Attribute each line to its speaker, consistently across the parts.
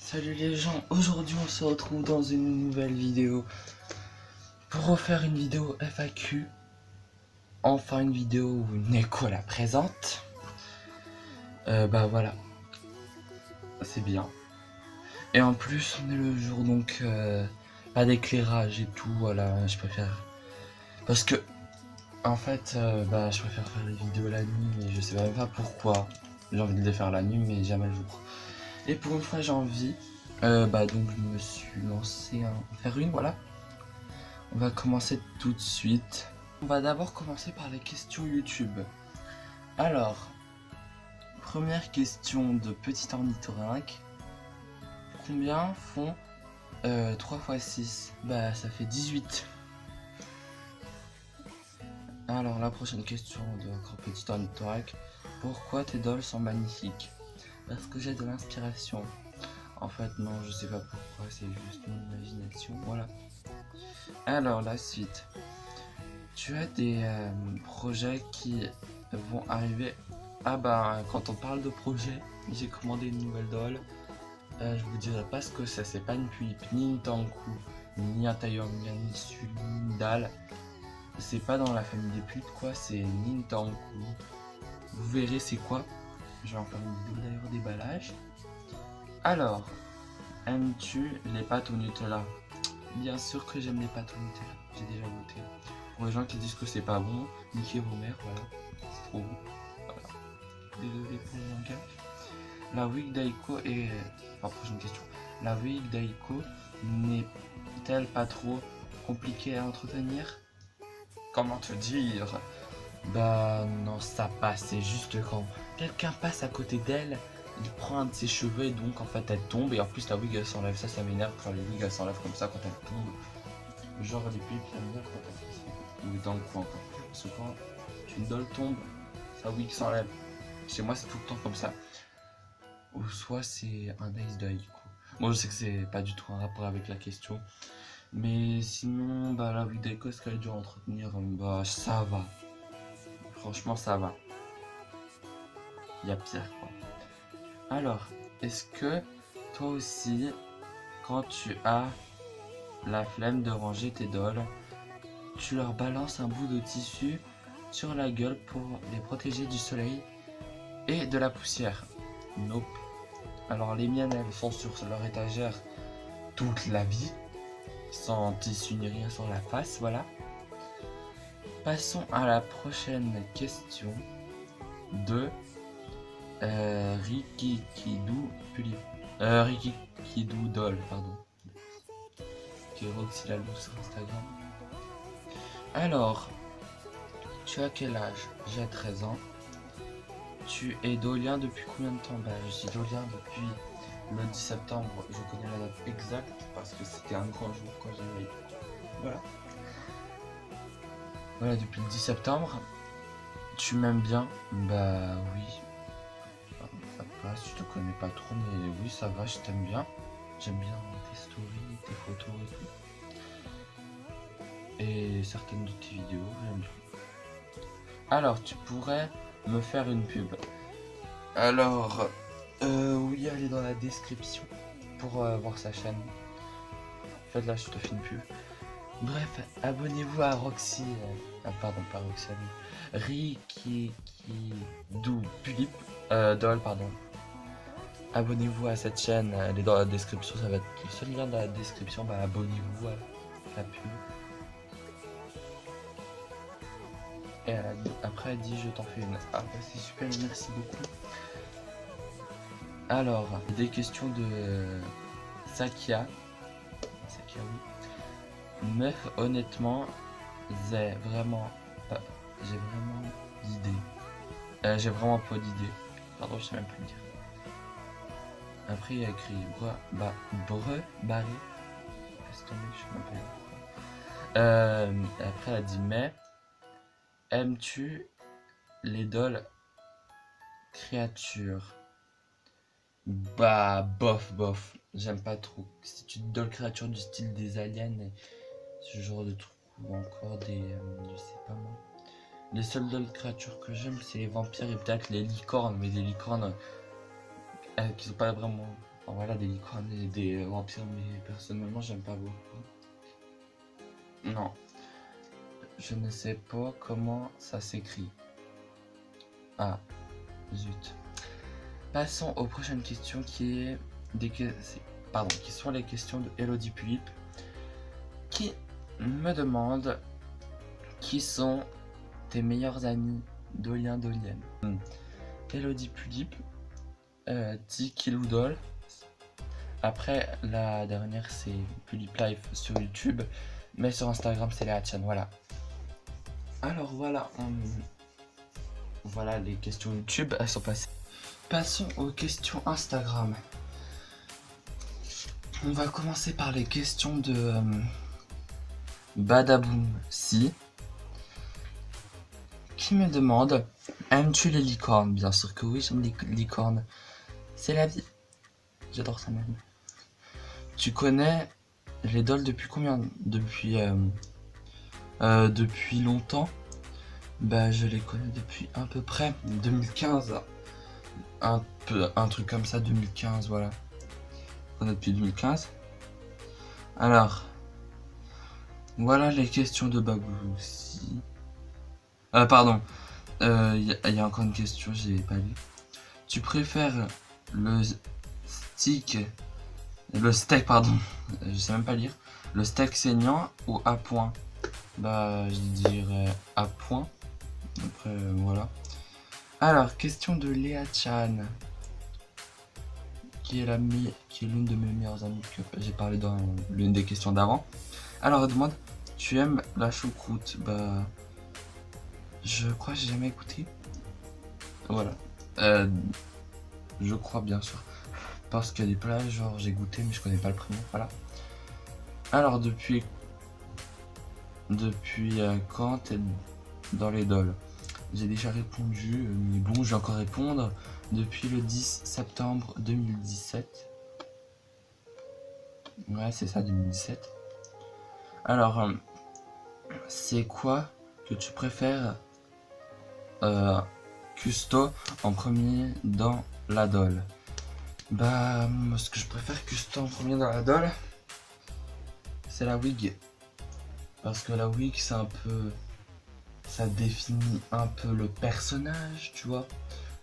Speaker 1: Salut les gens, aujourd'hui on se retrouve dans une nouvelle vidéo pour refaire une vidéo FAQ. Enfin une vidéo où Neko la présente. Bah voilà, c'est bien. Et en plus on est le jour donc pas d'éclairage et tout, voilà, je préfère. Parce que en fait bah je préfère faire les vidéos la nuit mais je sais même pas pourquoi. J'ai envie de les faire la nuit mais jamais le jour. Et pour une fois j'ai envie, bah donc je me suis lancé à en faire une, voilà. On va commencer tout de suite. On va d'abord commencer par les questions YouTube. Alors, première question de petit ornithorynque. Combien font 3 x 6? Bah ça fait 18. Alors la prochaine question de encore petit ornithorynque. Pourquoi tes dolls sont magnifiques? Parce que j'ai de l'inspiration. En fait non, je sais pas pourquoi, c'est juste mon imagination, voilà. Alors la suite. Tu as des projets qui vont arriver. Ah bah quand on parle de projet, j'ai commandé une nouvelle doll. Je vous dirai pas ce que c'est pas une puip, ni une tanku, ni un taiyonga, ni Sully, ni Dal. C'est pas dans la famille des putes quoi, c'est ni une tanku. Vous verrez c'est quoi. Je vais en faire une vidéo d'ailleurs déballage. Alors, aimes-tu les pâtes au Nutella? Bien sûr que j'aime les pâtes au Nutella, j'ai déjà goûté. Pour les gens qui disent que c'est pas bon, niquez vos mères, voilà, c'est trop bon. Voilà. Désolé pour le langage. La wig d'Aiko est... Enfin, prochaine question. La wig d'Aiko n'est-elle pas trop compliquée à entretenir? Comment te dire? Bah non, ça passe, c'est juste quand quelqu'un passe à côté d'elle, il prend un de ses cheveux et donc en fait elle tombe et en plus la wig elle s'enlève, ça m'énerve quand les wigs elles s'enlèvent comme ça quand elles tombent. Genre les pipes ça m'énerve quand elles font ça. Ou dans le coin encore plus, parce que quand une doll tombe, sa wig s'enlève. Chez moi c'est tout le temps comme ça. Ou soit c'est un ace de Haïko. Moi je sais que c'est pas du tout un rapport avec la question. Mais sinon, bah la wig d'Aiko, est-ce qu'elle est dure à entretenir? Bah ça va. Franchement ça va. Il y a pire quoi. Alors, est-ce que toi aussi, quand tu as la flemme de ranger tes dolls, tu leur balances un bout de tissu sur la gueule pour les protéger du soleil et de la poussière? Nope. Alors les miennes, elles sont sur leur étagère toute la vie, sans tissu ni rien sur la face, voilà. Passons à la prochaine question de Rikikidou Pulip. Rikikidou Doll, pardon. Qui est Roxy Lalou sur Instagram. Alors, tu as quel âge? J'ai 13 ans. Tu es dolien depuis combien de temps? Bah, je suis dolien depuis le 10 septembre. Je connais la date exacte parce que c'était un grand jour quand j'ai eu. Voilà. Voilà, depuis le 10 septembre. Tu m'aimes bien? Bah oui. Ça passe, je te connais pas trop, mais oui, ça va, je t'aime bien. J'aime bien tes stories, tes photos et tout. Et certaines de tes vidéos, j'aime bien. Alors, tu pourrais me faire une pub. Alors, oui, elle est dans la description pour voir sa chaîne. En fait, là, je te fais une pub. Bref, abonnez-vous à Roxy. Pardon, pas Roxy, Rikikidou Pulip. Doll, pardon. Abonnez-vous à cette chaîne, elle est dans la description, ça va être le seul lien dans la description. Bah, abonnez-vous à la pub. Et elle a dit, après elle dit je t'en fais une. Ah bah c'est super, merci beaucoup. Alors, des questions de Sakia. Sakia oui. Meuf, honnêtement, j'ai vraiment d'idées. J'ai vraiment pas d'idées. Pardon, je sais même plus le dire. Après il y a écrit barré. Laisse tomber, je sais même pas. Après elle a dit mais aimes-tu les dolls créatures? Bah bof, j'aime pas trop. C'est une doll créature du style des aliens et ce genre de trucs, ou encore des je sais pas moi. Les seules dolls créatures que j'aime c'est les vampires et peut-être les licornes, mais les licornes qui sont pas vraiment Voilà, des licornes et des vampires, mais personnellement, j'aime pas beaucoup. Non, je ne sais pas comment ça s'écrit. Ah, zut. Passons aux prochaines questions qui sont les questions de Elodie Pulip qui me demande qui sont tes meilleurs amis Dolien Dolienne. Elodie Pulip dit Kiloudol. Après la dernière c'est Pulip Life sur YouTube, mais sur Instagram c'est Léa Chan, voilà. Alors voilà, voilà les questions YouTube, elles sont passées. Passons aux questions Instagram. On va commencer par les questions de Badaboom Si, qui me demande: aimes-tu les licornes? Bien sûr que oui, j'aime les licornes. C'est la vie. J'adore ça même. Tu connais les dolls depuis combien? Depuis longtemps. Bah je les connais depuis à peu près 2015. Un truc comme ça, 2015, voilà. Je connais depuis 2015. Alors, voilà les questions de Babou aussi. Pardon. Il y a encore une question, j'ai pas lu. Tu préfères le steak, pardon, je sais même pas lire. Le steak saignant ou à point? Bah, je dirais à point. Après, voilà. Alors, question de Léa Chan, qui est l'une de mes meilleures amies que j'ai parlé dans l'une des questions d'avant. Alors, elle demande: tu aimes la choucroute? Bah, je crois que j'ai jamais écouté. Voilà. Je crois bien sûr. Parce qu'il y a des plats, genre j'ai goûté mais je connais pas le prénom, voilà. Alors depuis quand t'es dans les dolls? J'ai déjà répondu, mais bon, je vais encore répondre. Depuis le 10 septembre 2017. Ouais, c'est ça, 2017. Alors, c'est quoi que tu préfères Custo en premier dans la doll? Bah, ce que je préfère Custo en premier dans la doll, c'est la wig. Parce que la wig, c'est un peu... ça définit un peu le personnage, tu vois.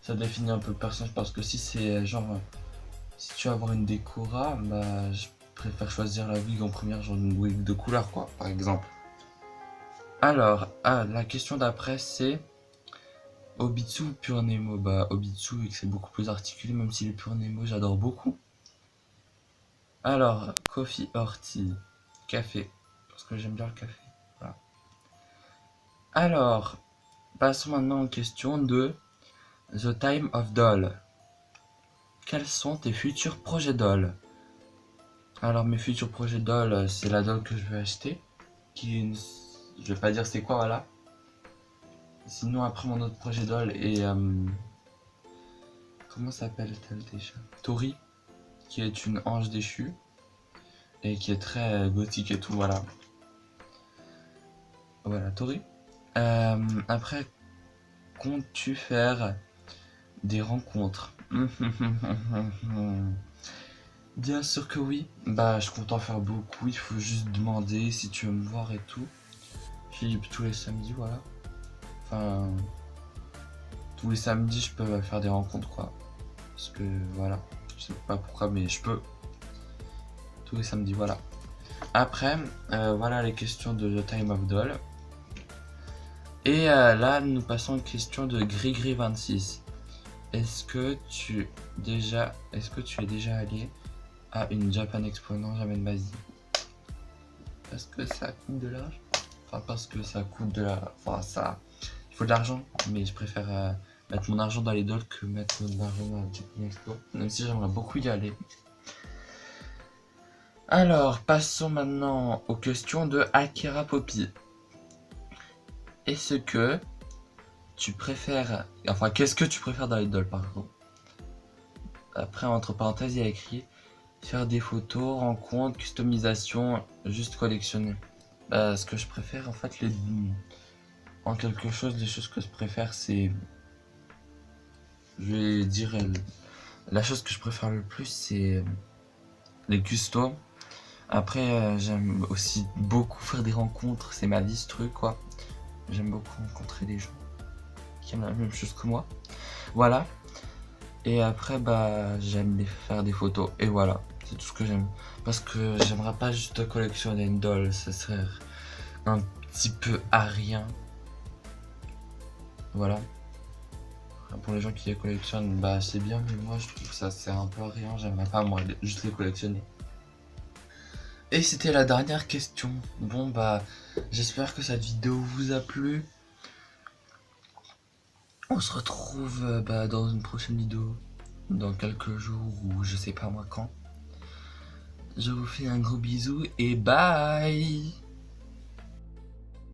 Speaker 1: Ça définit un peu le personnage parce que si c'est genre... si tu veux avoir une décora, bah je préfère choisir la wig en première, genre une wig de couleur quoi, par exemple. Alors, la question d'après c'est Obitsu ou Pure Nemo? Bah Obitsu, vu que c'est beaucoup plus articulé, même si les Pure Nemo j'adore beaucoup. Alors, coffee or tea? Café, parce que j'aime bien le café. Voilà. Alors, passons maintenant aux questions de The Time of Doll. Quels sont tes futurs projets doll? Alors mes futurs projets doll, c'est la doll que je vais acheter. Je vais pas dire c'est quoi, voilà. Sinon après mon autre projet doll est... comment s'appelle-t-elle déjà? Tori, qui est une ange déchue. Et qui est très gothique et tout, voilà. Voilà, Tori. Après, comptes-tu faire des rencontres? Bien sûr que oui. Bah, je compte en faire beaucoup. Il faut juste demander si tu veux me voir et tout. Je suis libre tous les samedis, voilà. Enfin, tous les samedis, je peux faire des rencontres, quoi. Parce que, voilà. Je sais pas pourquoi, mais je peux. Tous les samedis, voilà. Après, voilà les questions de The Time of Doll. Et là, nous passons aux questions de Grigri26. Est-ce que tu es déjà allé à une Japan Expo? Non, jamais de ma vie. Parce que ça coûte de l'argent. Enfin, parce que ça coûte de la... Enfin, ça... Il faut de l'argent, mais je préfère mettre mon argent dans les dolls que mettre mon argent dans la Japan Expo. Même si j'aimerais beaucoup y aller. Alors, passons maintenant aux questions de Akira Poppy. Est-ce que tu préfères... Enfin, qu'est-ce que tu préfères dans les dolls, par exemple? Après, entre parenthèses, il y a écrit faire des photos, rencontres, customisation, juste collectionner. Ce que je préfère, en fait, en quelque chose, les choses que je préfère, c'est... Je vais dire La chose que je préfère le plus, c'est les custos. Après, j'aime aussi beaucoup faire des rencontres, c'est ma vie ce truc quoi. J'aime beaucoup rencontrer des gens qui aiment la même chose que moi. Voilà. Et après, bah, j'aime faire des photos. Et voilà, c'est tout ce que j'aime. Parce que j'aimerais pas juste collectionner une doll, ça serait un petit peu à rien. Voilà. Pour les gens qui les collectionnent, bah c'est bien, mais moi je trouve que ça sert un peu à rien. J'aimerais pas moi juste les collectionner. Et c'était la dernière question. Bon bah, j'espère que cette vidéo vous a plu. On se retrouve bah, dans une prochaine vidéo, dans quelques jours ou je sais pas moi quand. Je vous fais un gros bisou et bye.